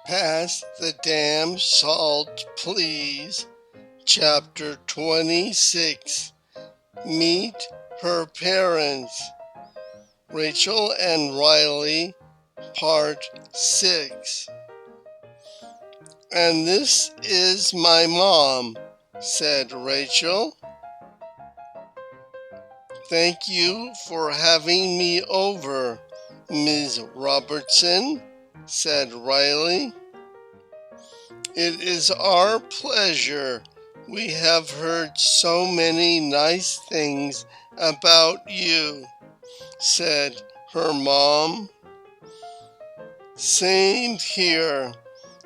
Pass the damn salt, please. Chapter 26. Meet her parents. Rachel and Riley, Part 6. And this is my mom, said Rachel. Thank you for having me over, Ms. Robertson, said Riley. It is our pleasure. We have heard so many nice things about you, said her mom. Same here.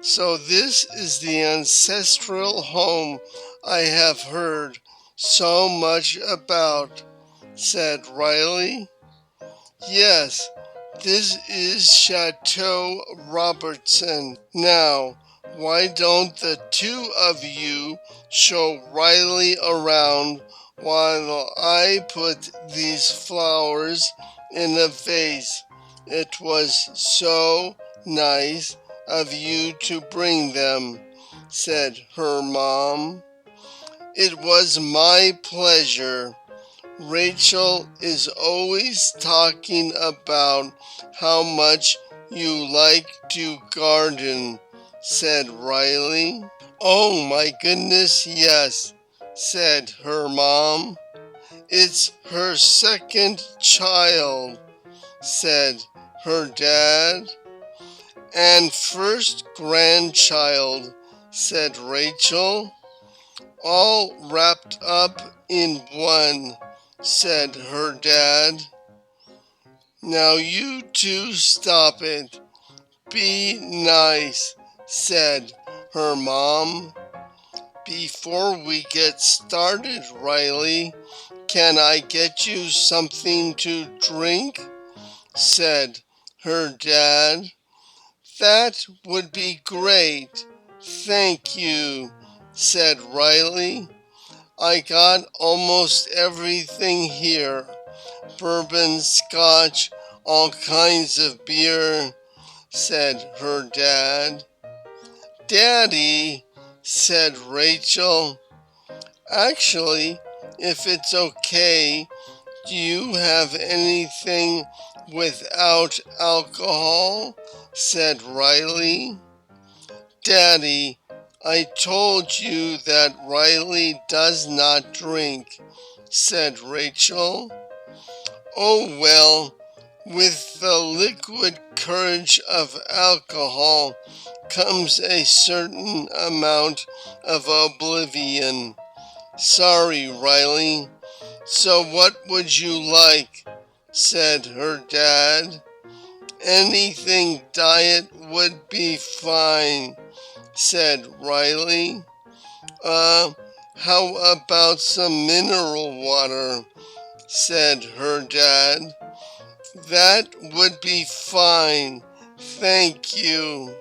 So this is the ancestral home I have heard so much about, said Riley. Yes, this is Chateau Robertson. Now, why don't the two of you show Riley around while I put these flowers in a vase? It was so nice of you to bring them, said her mom. It was my pleasure. Rachel is always talking about how much you like to garden, said Riley. Oh my goodness, yes, said her mom. It's her second child, said her dad. And first grandchild, said Rachel. All wrapped up in one, said her dad. Now you two stop it. Be nice, said her mom. Before we get started, Riley, can I get you something to drink? Said her dad. That would be great. Thank you, said Riley. I got almost everything here. Bourbon, scotch, all kinds of beer, said her dad. Daddy, said Rachel. Actually, if it's okay, do you have anything without alcohol? Said Riley. Daddy, I told you that Riley does not drink, said Rachel. Oh well, with the liquid courage of alcohol comes a certain amount of oblivion. Sorry, Riley. So what would you like? Said her dad. Anything diet would be fine, said Riley. How about some mineral water? Said her dad. That would be fine, thank you.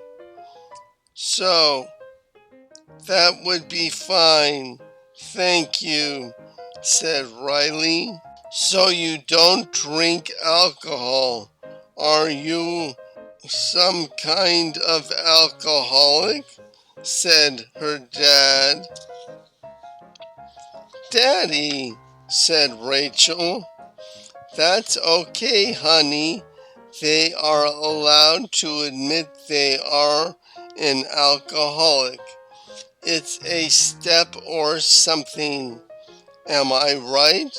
So, that would be fine, thank you, said Riley. So you don't drink alcohol, are you some kind of alcoholic? Said her dad. Daddy, said Rachel. That's okay, honey. They are allowed to admit they are an alcoholic. It's a step or something. Am I right?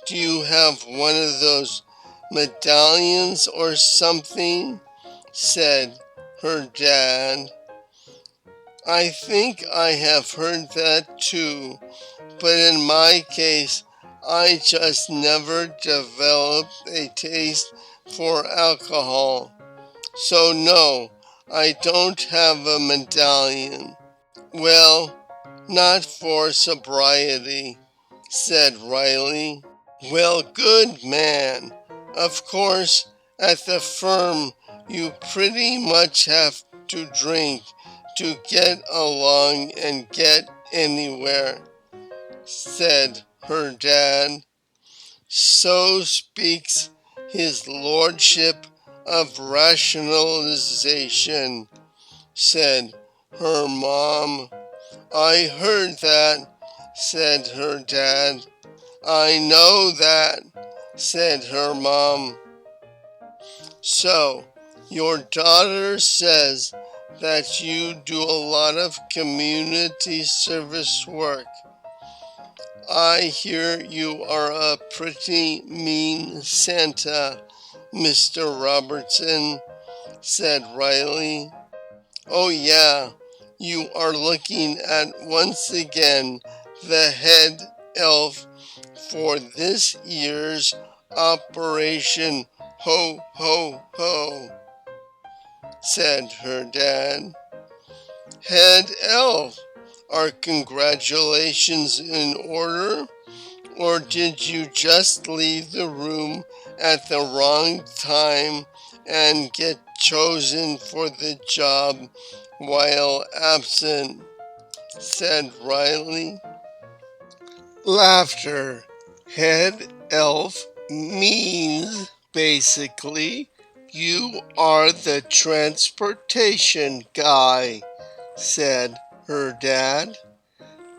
Do you have one of those medallions or something? Said her dad. I think I have heard that too, but in my case, I just never developed a taste for alcohol. So no, I don't have a medallion. Well, not for sobriety, said Riley. Well, good man. Of course, at the firm, you pretty much have to drink to get along and get anywhere, said her dad. So speaks his lordship of rationalization, said her mom. I heard that, said her dad. I know that, said her mom. So, your daughter says that you do a lot of community service work. I hear you are a pretty mean Santa, Mr. Robertson, said Riley. Oh yeah, you are looking at once again the head elf for this year's Operation Ho Ho Ho, said her dad. Head elf, are congratulations in order? Or did you just leave the room at the wrong time and get chosen for the job while absent? Said Riley. Laughter. Head elf means basically you are the transportation guy, said her dad.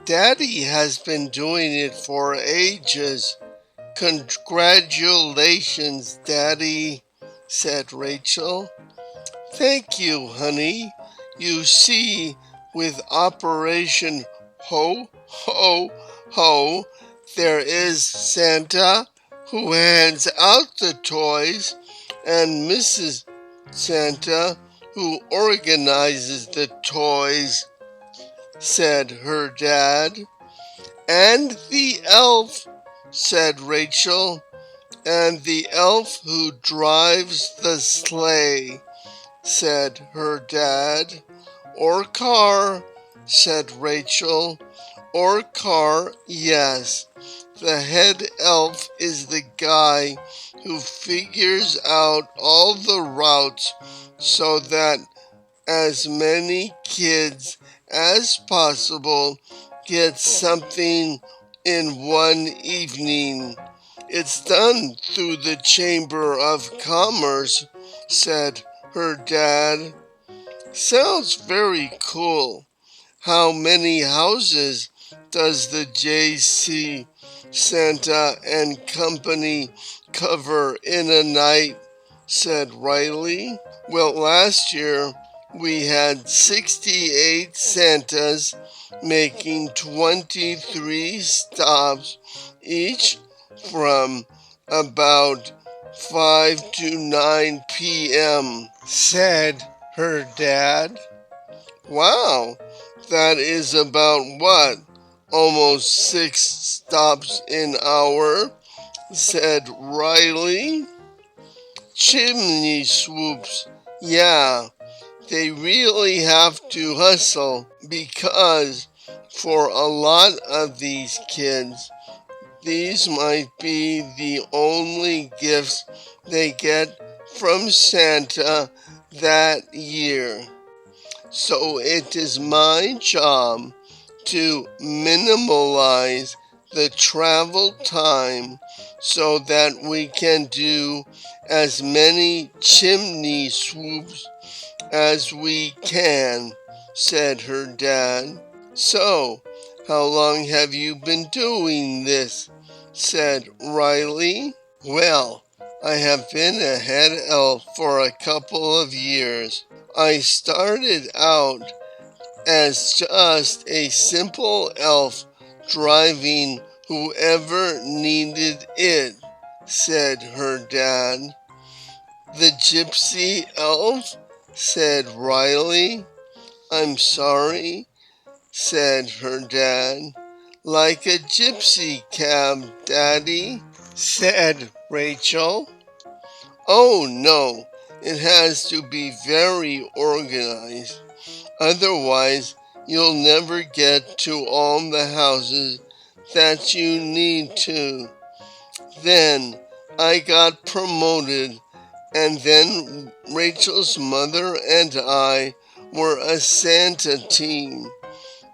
Daddy has been doing it for ages. Congratulations, Daddy, said Rachel. Thank you, honey. You see, with Operation Ho Ho Ho, there is Santa who hands out the toys and Mrs. Santa who organizes the toys, said her dad. And the elf, said Rachel, and the elf who drives the sleigh, said her dad. Or car, said Rachel. Or car, yes. The head elf is the guy who figures out all the routes so that as many kids as possible get something in one evening. It's done through the Chamber of Commerce, said her dad. Sounds very cool. How many houses does the JC Santa and Company cover in a night? Said Riley. Well, last year we had 68 Santas making 23 stops each from about 5 to 9 p.m., said her dad. Wow, that is about what? Almost 6 stops an hour, said Riley. Chimney swoops, yeah, they really have to hustle because for a lot of these kids, these might be the only gifts they get from Santa that year. So it is my job to minimize the travel time so that we can do as many chimney swoops as we can, said her dad. So, how long have you been doing this? Said Riley. Well, I have been a head elf for a couple of years. I started out as just a simple elf driving whoever needed it, said her dad. The gypsy elf, said Riley. I'm sorry, said her dad. Like a gypsy cab, Daddy, said Rachel. Oh no, it has to be very organized. Otherwise, you'll never get to all the houses that you need to. Then I got promoted, and then Rachel's mother and I were a Santa team.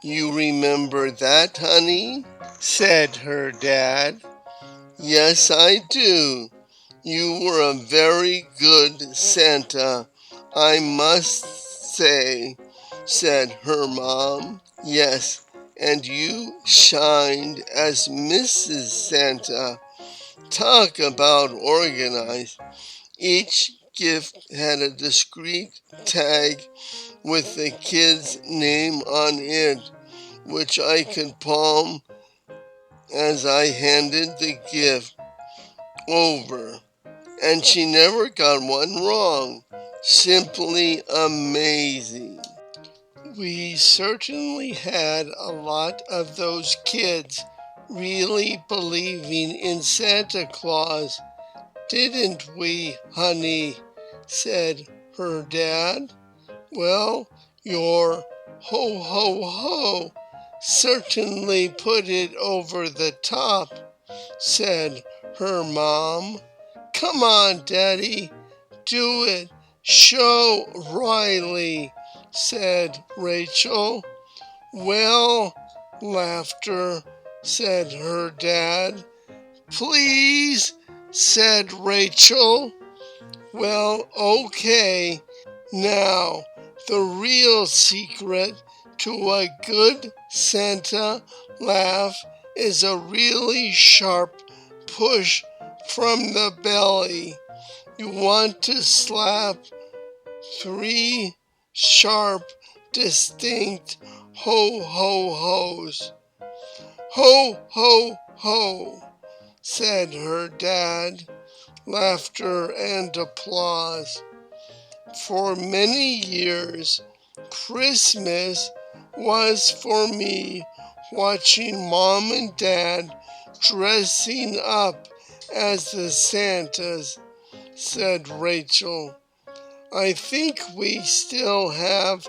You remember that, honey? Said her dad. Yes, I do. You were a very good Santa, I must say, said her mom. Yes, and you shined as Mrs. Santa. Talk about organized. Each gift had a discreet tag with the kid's name on it, which I could palm as I handed the gift over. And she never got one wrong. Simply amazing. We certainly had a lot of those kids really believing in Santa Claus, didn't we, honey? Said her dad. Well, your ho ho ho certainly put it over the top, said her mom. Come on, Daddy, do it. Show Riley, said Rachel. Well, laughter, said her dad. Please, said Rachel. Well, okay. Now, the real secret to a good Santa laugh is a really sharp push from the belly. You want to slap 3 sharp, distinct ho ho ho's. Ho ho ho, said her dad. Laughter and applause. For many years, Christmas was for me watching Mom and Dad dressing up as the Santas, said Rachel. I think we still have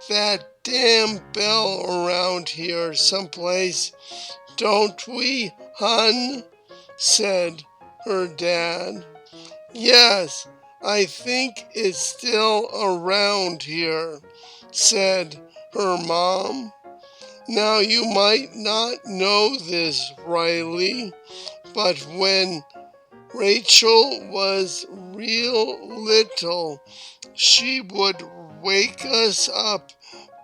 that damn bell around here someplace, don't we, hun? Said her dad. Yes, I think it's still around here, said her mom. Now you might not know this, Riley, but when Rachel was real little, she would wake us up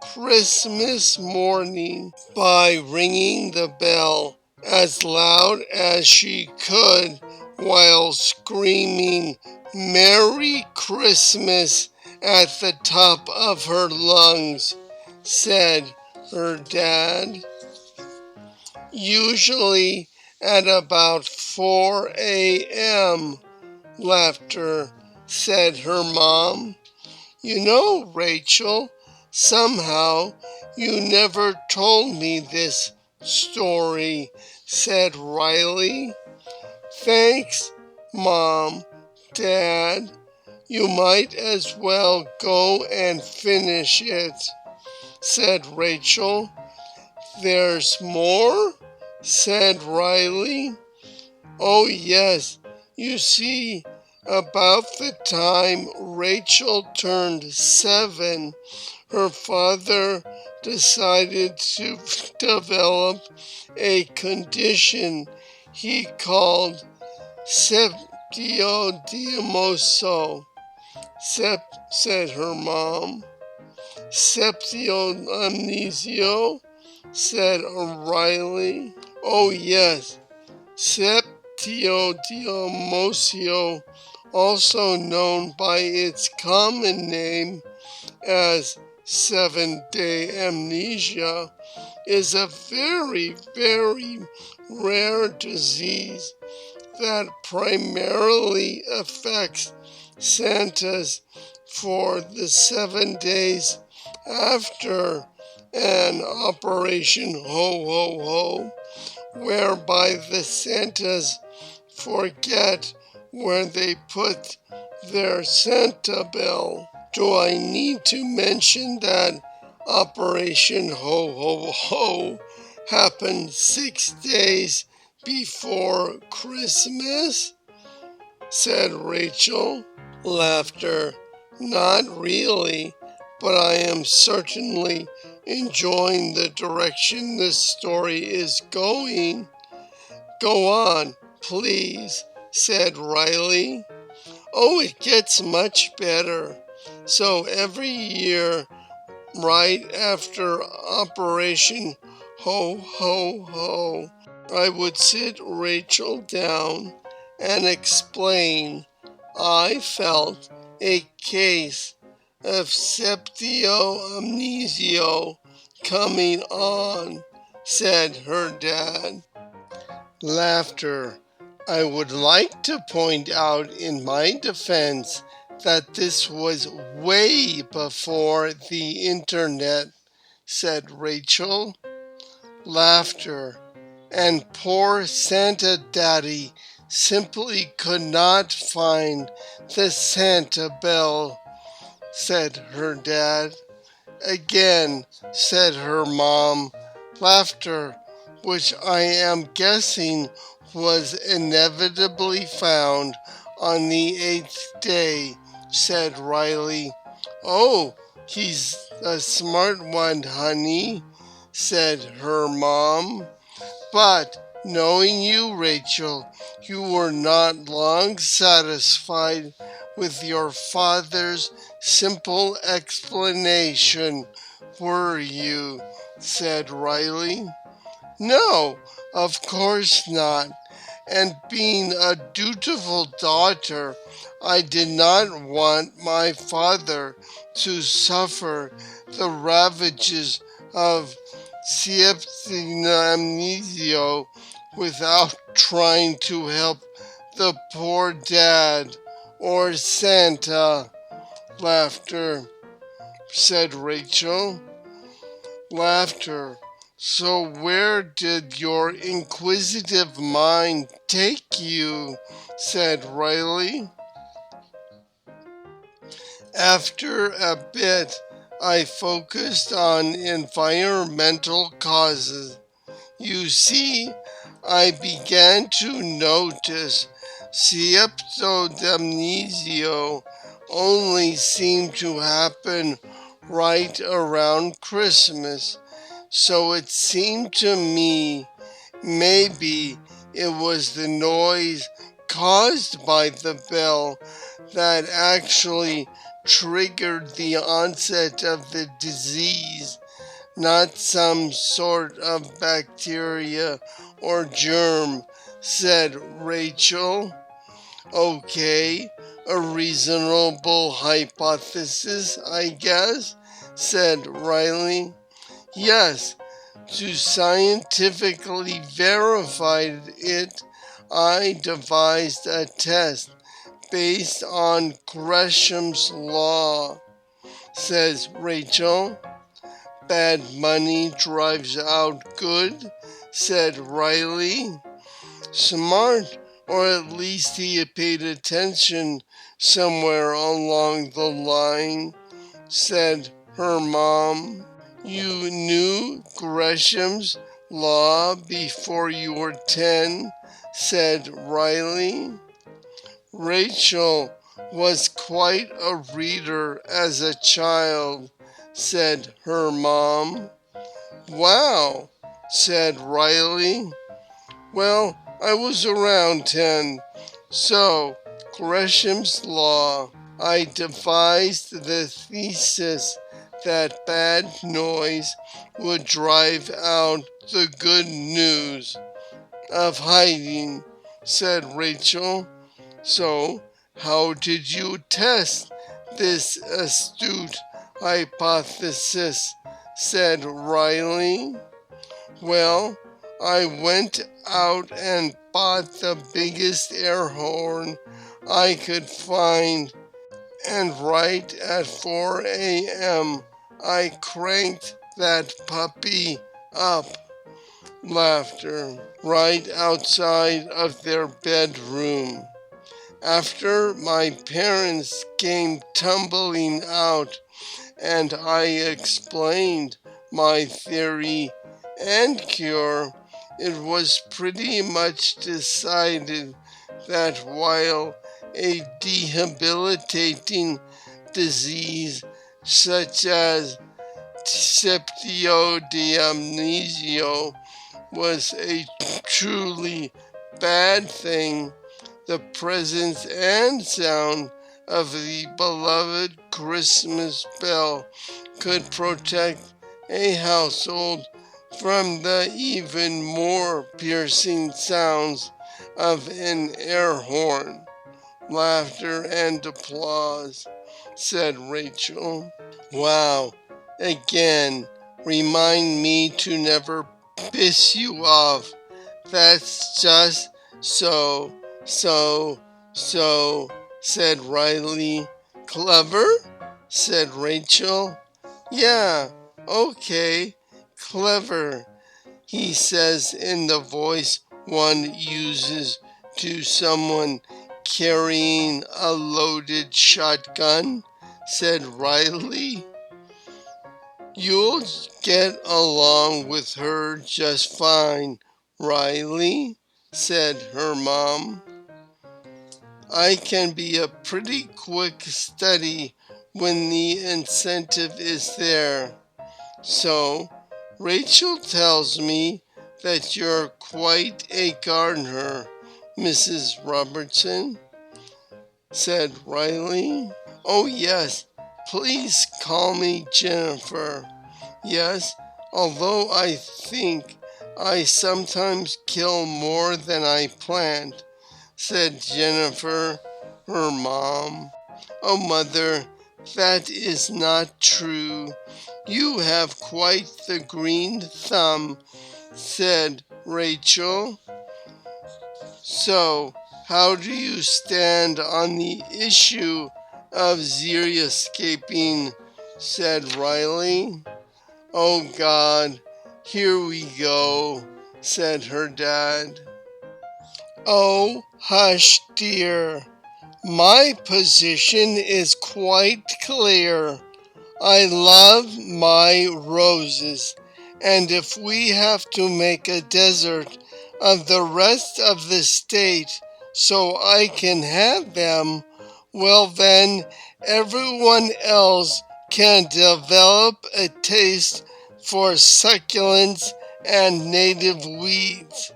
Christmas morning by ringing the bell as loud as she could while screaming Merry Christmas at the top of her lungs, said her dad. Usually at about 4 a.m., laughter, said her mom. You know, Rachel, somehow you never told me this story, said Riley. Thanks, Mom, Dad. You might as well go and finish it, said Rachel. There's more? Said Riley. Oh, yes. You see, about the time Rachel turned 7, her father decided to develop a condition he called septiodemoso. Said her mom. Septioamnesio, said Riley. Oh, yes. Septiodemoso, also known by its common name as 7-day amnesia, is a very, very rare disease that primarily affects Santas for the 7 days after an Operation Ho Ho Ho, whereby the Santas forget where they put their Santa bell. Do I need to mention that Operation Ho Ho Ho happened 6 days before Christmas? Said Rachel. Laughter. Not really, but I am certainly enjoying the direction this story is going. Go on, please, said Riley. Oh, it gets much better. So every year right after Operation Ho Ho Ho, I would sit Rachel down and explain I felt a case of septioamnesio coming on, said her dad. Laughter. I would like to point out in my defense that this was way before the internet, said Rachel. Laughter. And poor Santa Daddy simply could not find the Santa bell, said her dad. Again, said her mom. Laughter, which I am guessing was inevitably found on the 8th day, said Riley. Oh, he's a smart one, honey, said her mom. But knowing you, Rachel, you were not long satisfied with your father's simple explanation, were you? Said Riley. No, of course not. And being a dutiful daughter, I did not want my father to suffer the ravages of septimnesio without trying to help the poor dad or Santa. Laughter, said Rachel. Laughter. So where did your inquisitive mind take you? Said Riley. After a bit, I focused on environmental causes. You see, I began to notice septodamnesio only seemed to happen right around Christmas. So it seemed to me maybe it was the noise caused by the bell that actually triggered the onset of the disease, not some sort of bacteria or germ, said Rachel. Okay, a reasonable hypothesis, I guess, said Riley. Yes, to scientifically verify it, I devised a test based on Gresham's law, says Rachel. Bad money drives out good, said Riley. Smart, or at least he paid attention somewhere along the line, said her mom. You knew Gresham's law before you were 10, said Riley. Rachel was quite a reader as a child, said her mom. Wow, said Riley. Well, I was around 10, so Gresham's law. I devised the thesis that bad noise would drive out the good news of hiding, said Rachel. So, how did you test this astute hypothesis? Said Riley. Well, I went out and bought the biggest air horn I could find, and right at 4 a.m. I cranked that puppy up. Laughter. Right outside of their bedroom. After my parents came tumbling out and I explained my theory and cure, it was pretty much decided that while a debilitating disease such as septioamnesio was a truly bad thing, the presence and sound of the beloved Christmas bell could protect a household from the even more piercing sounds of an air horn. Laughter and applause, said Rachel. Wow, again, remind me to never piss you off. That's just so, so, said Riley. Clever? Said Rachel. Yeah, okay, clever, he says in the voice one uses to someone carrying a loaded shotgun, said Riley. You'll get along with her just fine, Riley, said her mom. I can be a pretty quick study when the incentive is there. So, Rachel tells me that you're quite a gardener, Mrs. Robertson, said Riley. Oh, yes, please call me Jennifer. Yes, although I think I sometimes kill more than I plant, said Jennifer, her mom. Oh, Mother, that is not true. You have quite the green thumb, said Rachel. So, how do you stand on the issue of xeriscaping, said Riley. Oh God, here we go, said her dad. Oh, hush, dear. My position is quite clear. I love my roses, and if we have to make a desert of the rest of the state so I can have them, well then everyone else can develop a taste for succulents and native weeds.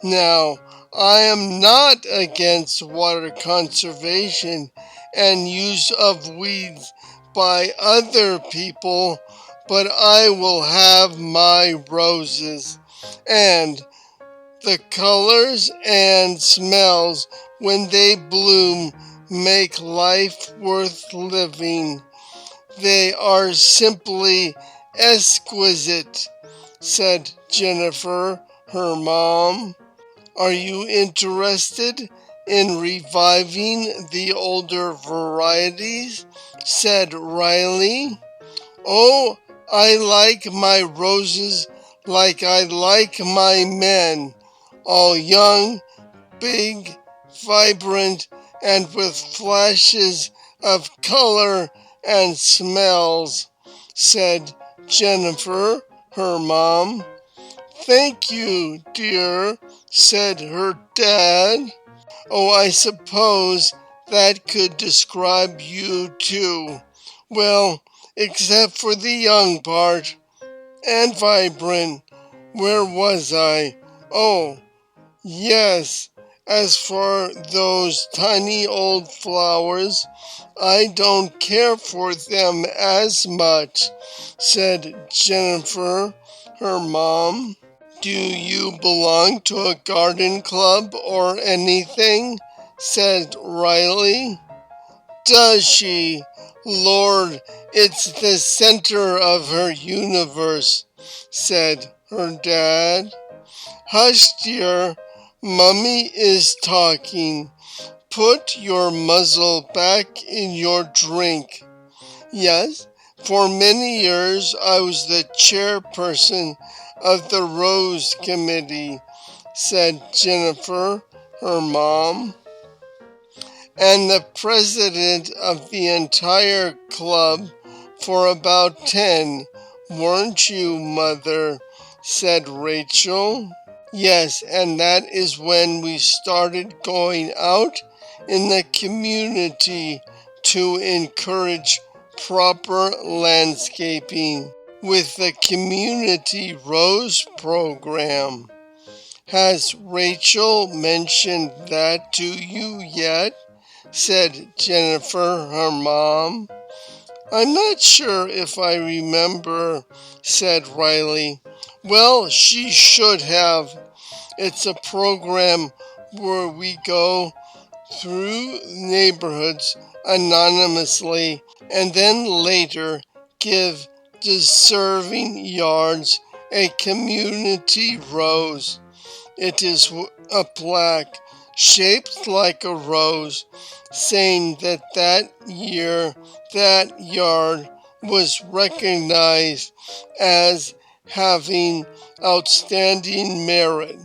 Now, I am not against water conservation and use of weeds by other people, but I will have my roses, and the colors and smells when they bloom make life worth living. They are simply exquisite, said Jennifer, her mom. Are you interested in reviving the older varieties? Said Riley. Oh, I like my roses like I like my men, all young, big, vibrant, and with flashes of color and smells, said Jennifer, her mom. Thank you, dear, said her dad. Oh, I suppose that could describe you too. Well, except for the young part. And vibrant. Where was I? Oh, yes. As for those tiny old flowers, I don't care for them as much, said Jennifer, her mom. Do you belong to a garden club or anything? Said Riley. Does she? Lord, it's the center of her universe, said her dad. Hush, dear, Mummy is talking. Put your muzzle back in your drink. Yes, for many years I was the chairperson of the Rose Committee, said Jennifer, her mom. And the president of the entire club for about 10, weren't you, Mother? Said Rachel. Yes, and that is when we started going out in the community to encourage proper landscaping with the Community Rose Program. Has Rachel mentioned that to you yet? said Jennifer, her mom. I'm not sure if I remember, said Riley. Well, she should have. It's a program where we go through neighborhoods anonymously and then later give deserving yards a community rose. It is a plaque shaped like a rose saying that year that yard was recognized as having outstanding merit.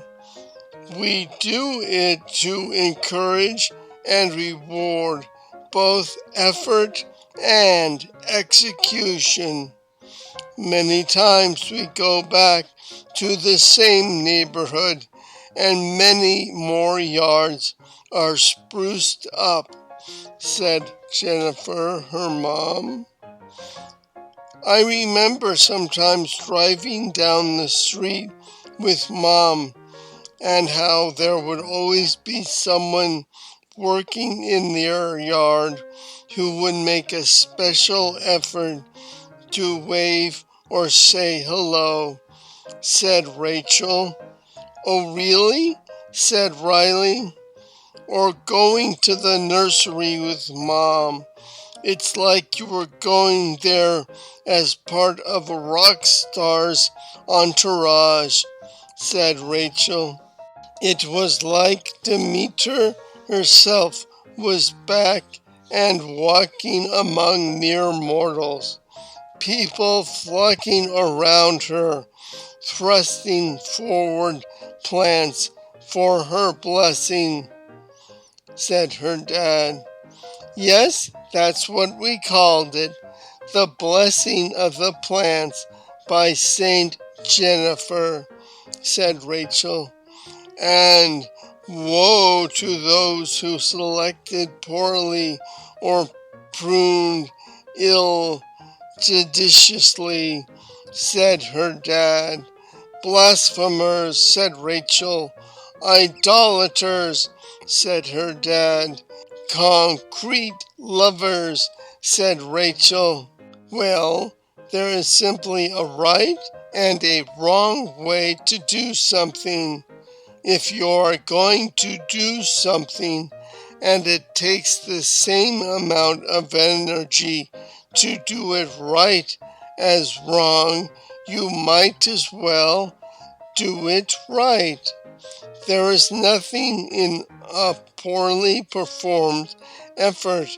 We do it to encourage and reward both effort and execution. Many times we go back to the same neighborhood and many more yards are spruced up, said Jennifer, her mom. I remember sometimes driving down the street with Mom and how there would always be someone working in their yard who would make a special effort to wave or say hello, said Rachel. Oh, really? Said Riley. Or going to the nursery with Mom. It's like you were going there as part of a rock star's entourage, said Rachel. It was like Demeter herself was back and walking among mere mortals, people flocking around her, thrusting forward plants for her blessing, said her dad. Yes, that's what we called it, the blessing of the plants by Saint Jennifer, said Rachel. And woe to those who selected poorly or pruned ill judiciously, said her dad. Blasphemers, said Rachel. Idolaters, said her dad. Concrete lovers, said Rachel. Well, there is simply a right and a wrong way to do something. If you're going to do something and it takes the same amount of energy to do it right as wrong, you might as well do it right. There is nothing in a poorly performed effort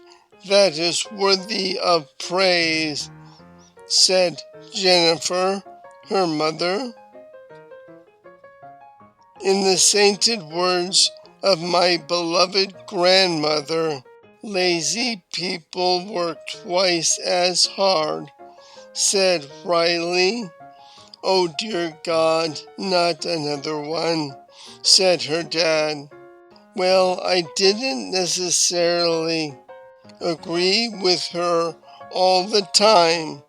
that is worthy of praise, said Jennifer, her mother. In the sainted words of my beloved grandmother, lazy people work twice as hard, said Riley. Oh dear God, not another one, said her dad. Well, I didn't necessarily agree with her all the time.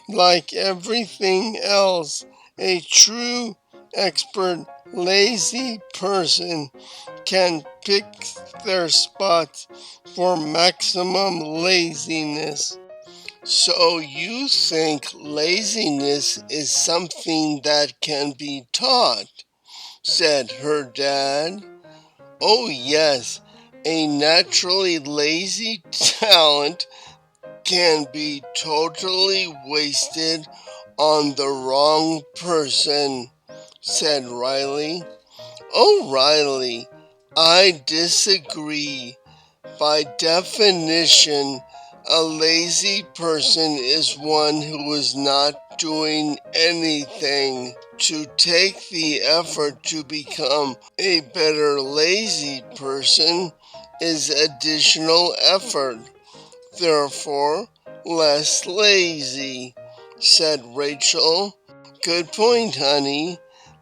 Like everything else, a true expert lazy person can pick their spots for maximum laziness. So you think laziness is something that can be taught, said her dad. Oh yes, a naturally lazy talent can be totally wasted on the wrong person, said Riley. Oh, Riley, I disagree. By definition, a lazy person is one who is not doing anything. To take the effort to become a better lazy person is additional effort. Therefore, less lazy, said Rachel. Good point, honey.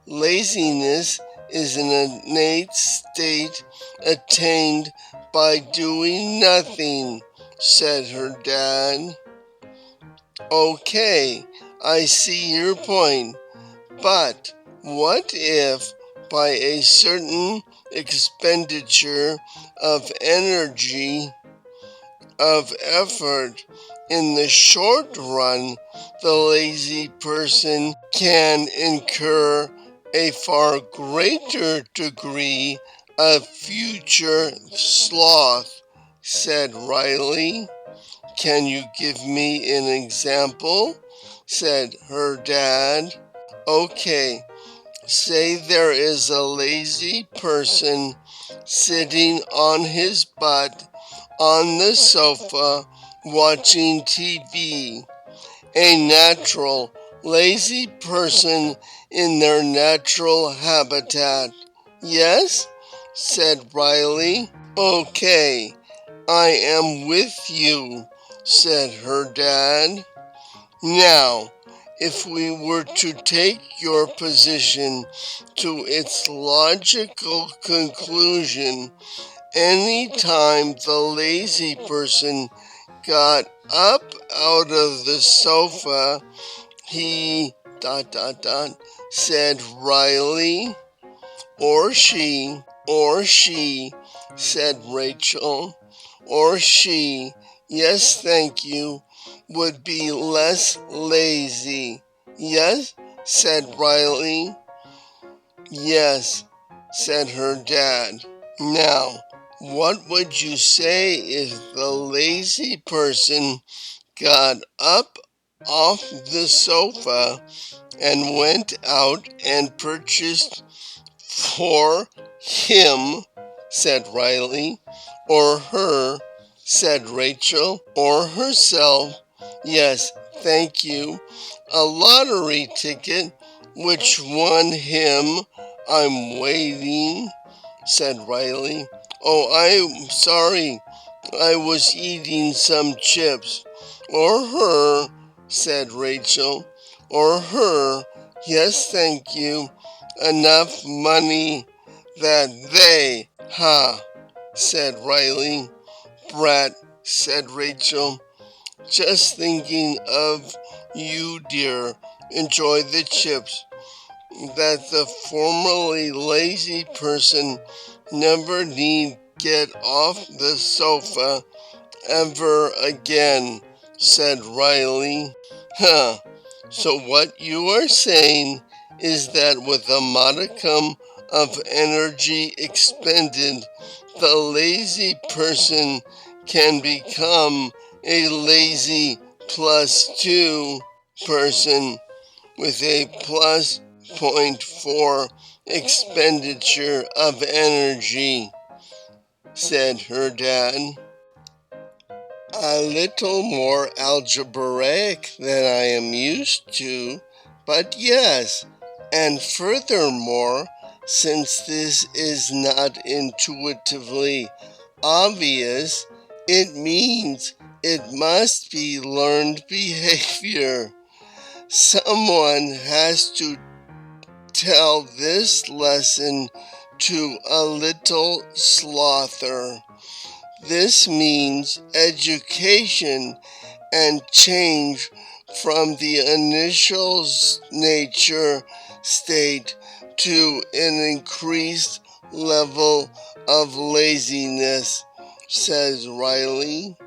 Laziness is an innate state attained by doing nothing, said her dad. Okay, I see your point. But what if, by a certain expenditure of energy, of effort. In the short run, the lazy person can incur a far greater degree of future sloth, said Riley. Can you give me an example? Said her dad. Okay, say there is a lazy person sitting on his butt on the sofa watching TV. A natural, lazy person in their natural habitat. Yes? Said Riley. Okay, I am with you, said her dad. Now, if we were to take your position to its logical conclusion, any time the lazy person got up out of the sofa, he said Riley, or she, said Rachel, or she, yes, thank you, would be less lazy. Yes, said Riley. Yes, said her dad. Now, what would you say if the lazy person got up off the sofa and went out and purchased for him, said Riley, or her, said Rachel, or herself, yes, thank you, a lottery ticket? Which one him? I'm waiting, said Riley. Oh, I'm sorry, I was eating some chips. Or her, said Rachel. Or her, yes, thank you, enough money that they, said Riley. Brat, said Rachel. Just thinking of you, dear. Enjoy the chips. That the formerly lazy person never need get off the sofa ever again, said Riley. So what you are saying is that with a modicum of energy expended, the lazy person can become a lazy +2 person with a plus +0.4 expenditure of energy, said her dad. A little more algebraic than I am used to, but yes, and furthermore, since this is not intuitively obvious, it means it must be learned behavior. Someone has to tell this lesson to a little slother. This means education and change from the initial nature state to an increased level of laziness, says Riley.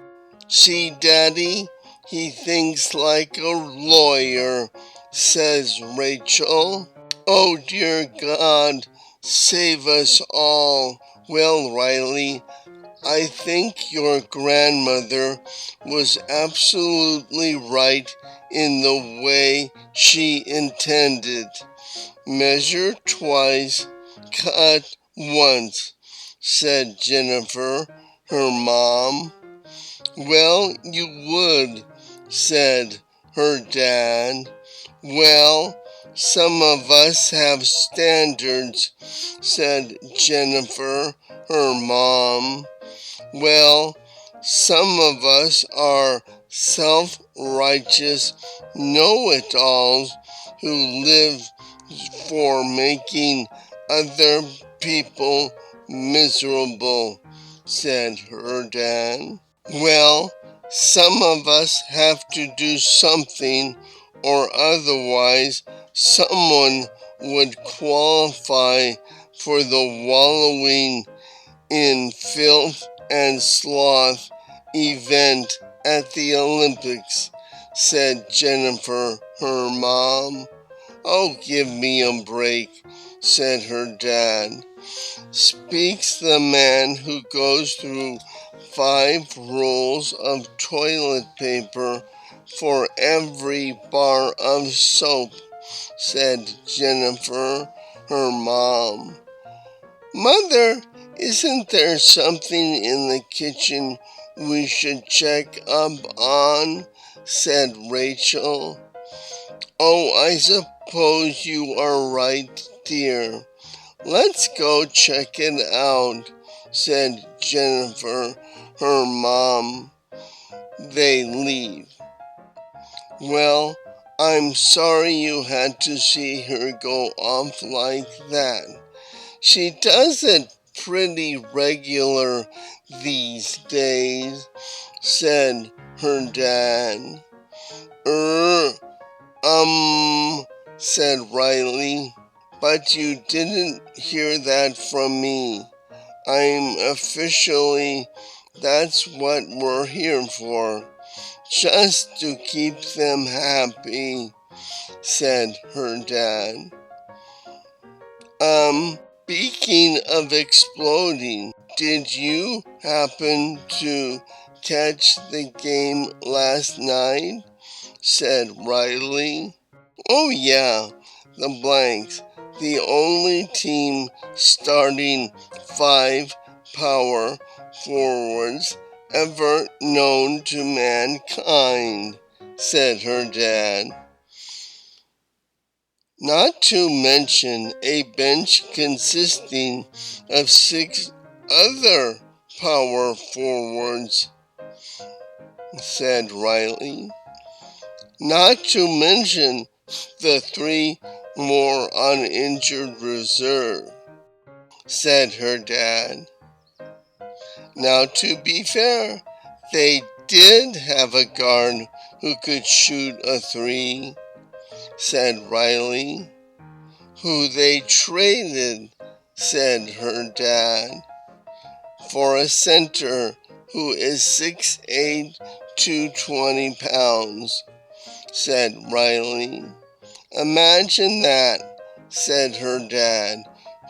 See, Daddy, he thinks like a lawyer, says Rachel. Oh, dear God, save us all. Well, Riley, I think your grandmother was absolutely right in the way she intended. Measure twice, cut once, said Jennifer, her mom. Well, you would, said her dad. Well, some of us have standards, said Jennifer, her mom. Well, some of us are self-righteous know-it-alls who live for making other people miserable, said her dad. Well, some of us have to do something, or otherwise someone would qualify for the wallowing in filth and sloth event at the Olympics, said Jennifer, her mom. Oh, give me a break, said her dad. Speaks the man who goes through 5 rolls of toilet paper for every bar of soap, said Jennifer, her mom. Mother, isn't there something in the kitchen we should check up on? Said Rachel. Oh, I suppose you are right, dear. Let's go check it out, said Jennifer, her mom. They leave. Well, I'm sorry you had to see her go off like that. She does it pretty regular these days, said her dad. Said Riley, but you didn't hear that from me. That's what we're here for, just to keep them happy, said her dad. Speaking of exploding, did you happen to catch the game last night? Said Riley. Oh yeah, the Blanks, the only team starting 5 power forwards ever known to mankind, said her dad. Not to mention a bench consisting of 6 other power forwards, said Riley. Not to mention the 3 more uninjured reserve, said her dad. Now, to be fair, they did have a guard who could shoot a 3, said Riley. Who they traded, said her dad, for a center who is 6'8", 220 pounds, said Riley. Imagine that, said her dad.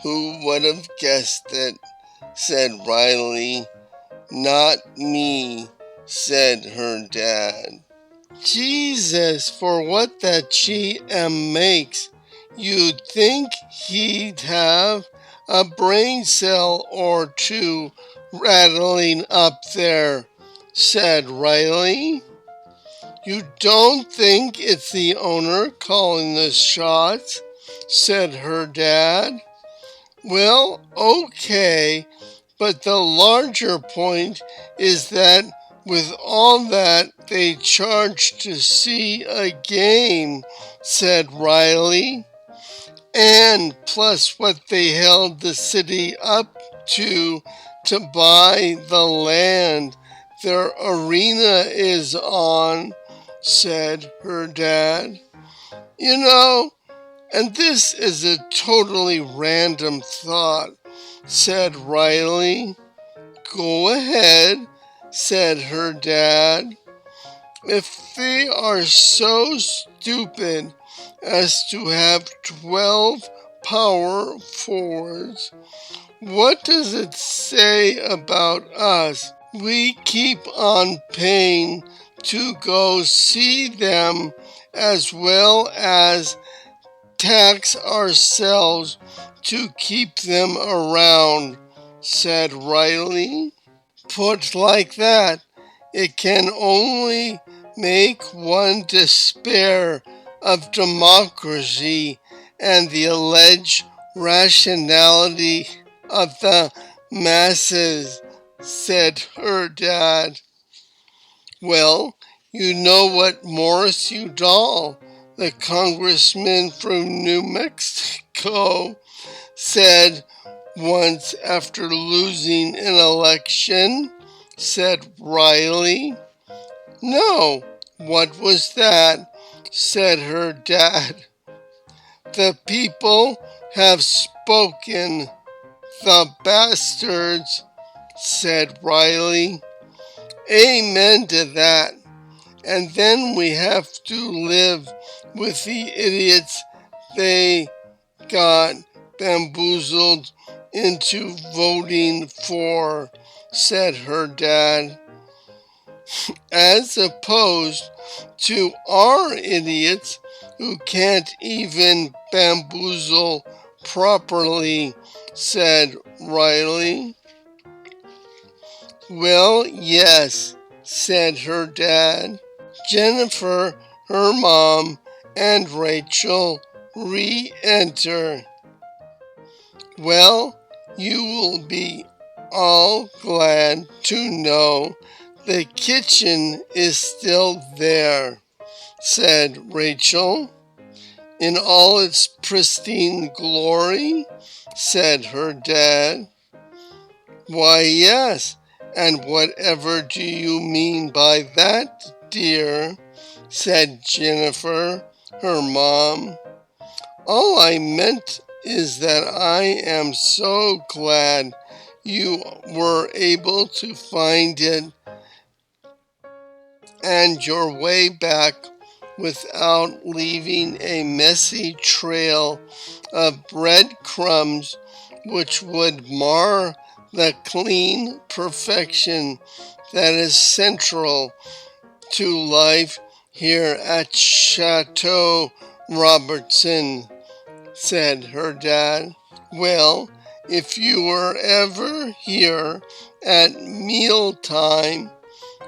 Who would have guessed it, said Riley. Not me, said her dad. Jesus, for what that GM makes, you'd think he'd have a brain cell or 2 rattling up there, said Riley. You don't think it's the owner calling the shots, said her dad. Well, okay, but the larger point is that with all that they charge to see a game, said Riley, and plus what they held the city up to buy the land their arena is on, said her dad. You know, and this is a totally random thought, said Riley. Go ahead, said her dad. If they are so stupid as to have 12 power forwards, what does it say about us? We keep on paying to go see them as well as tax ourselves to keep them around, said Riley. Put like that, it can only make one despair of democracy and the alleged rationality of the masses, said her dad. Well, you know what Morris Udall, the congressman from New Mexico, said once after losing an election, said Riley. No, what was that? Said her dad. The people have spoken, the bastards, said Riley. Amen to that. And then we have to live with the idiots they got bamboozled into voting for, said her dad, as opposed to our idiots who can't even bamboozle properly, said Riley. Well, yes, said her dad. Jennifer, her mom, and Rachel re-enter. Well, you will be all glad to know the kitchen is still there, said Rachel. In all its pristine glory, said her dad. Why, yes, and whatever do you mean by that, dear? Said Jennifer, her mom. All I meant is that I am so glad you were able to find it and your way back without leaving a messy trail of breadcrumbs which would mar the clean perfection that is central to life here at Chateau Robertson, said her dad. Well, if you were ever here at mealtime,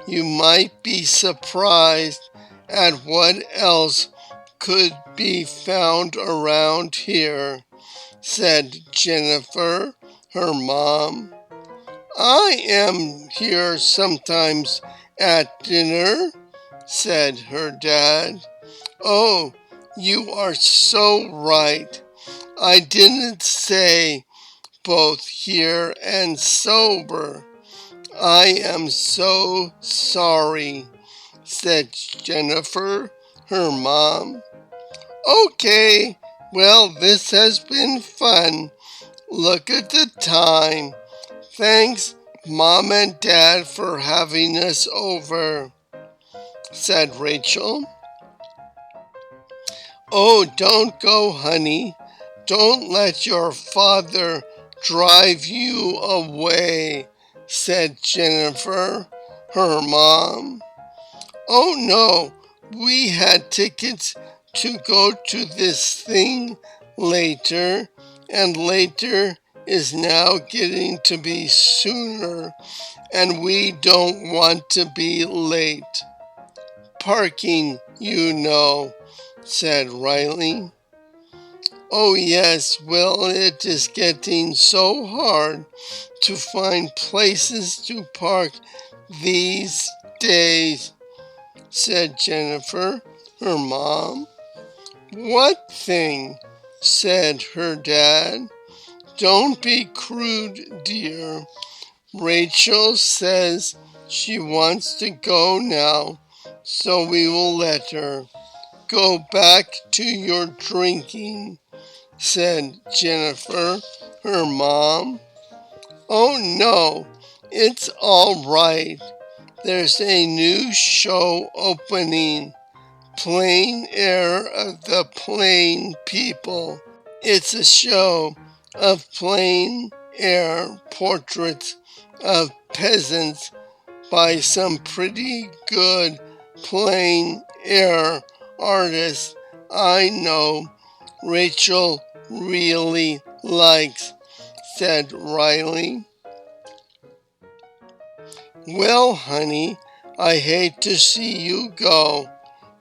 you might be surprised at what else could be found around here, said Jennifer, her mom. I am here sometimes at dinner, said her dad. Oh, you are so right. I didn't say both here and sober. I am so sorry, said Jennifer, her mom. Okay, well, this has been fun. Look at the time. Thanks, Mom and Dad, for having us over, said Rachel. Oh, don't go, honey. Don't let your father drive you away, said Jennifer, her mom. Oh no, we had tickets to go to this thing later, and later is now getting to be sooner, and we don't want to be late. Parking, you know, said Riley. Oh yes, well, it is getting so hard to find places to park these days, said Jennifer, her mom. What thing? Said her dad. Don't be crude, dear. Rachel says she wants to go now, so we will let her. Go back to your drinking, said Jennifer, her mom. Oh no, it's all right. There's a new show opening, Plain Air of the Plain People. It's a show of plein air portraits of peasants by some pretty good plein air artists I know Rachel really likes, said Riley. Well, honey, I hate to see you go.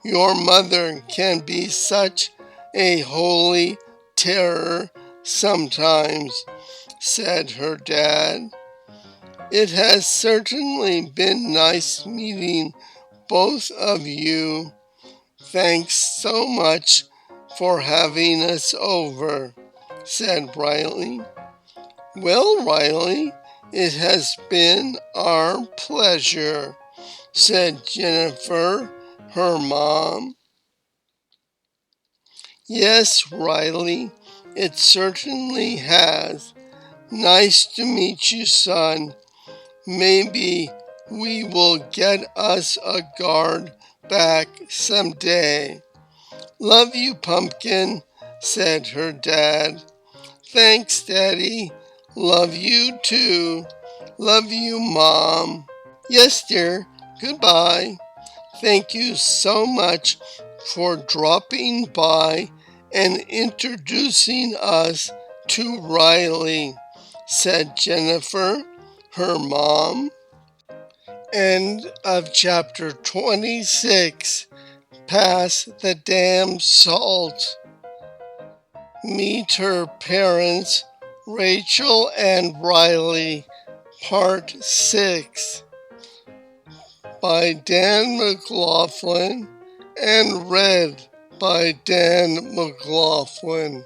Your mother can be such a holy terror sometimes, said her dad. It has certainly been nice meeting both of you. Thanks so much for having us over, said Riley. Well, Riley, it has been our pleasure, said Jennifer, her mom. Yes, Riley, it certainly has. Nice to meet you, son. Maybe We will get us a guard back someday. Love you, Pumpkin, said her dad. Thanks, Daddy. Love you too. Love you, Mom. Yes, dear. Goodbye. Thank you so much for dropping by and introducing us to Riley, said Jennifer, her mom. End of chapter 26. Pass the damn salt. Meet her parents, Rachel and Riley, Part 6, by Dan McLaughlin and read by Dan McLaughlin.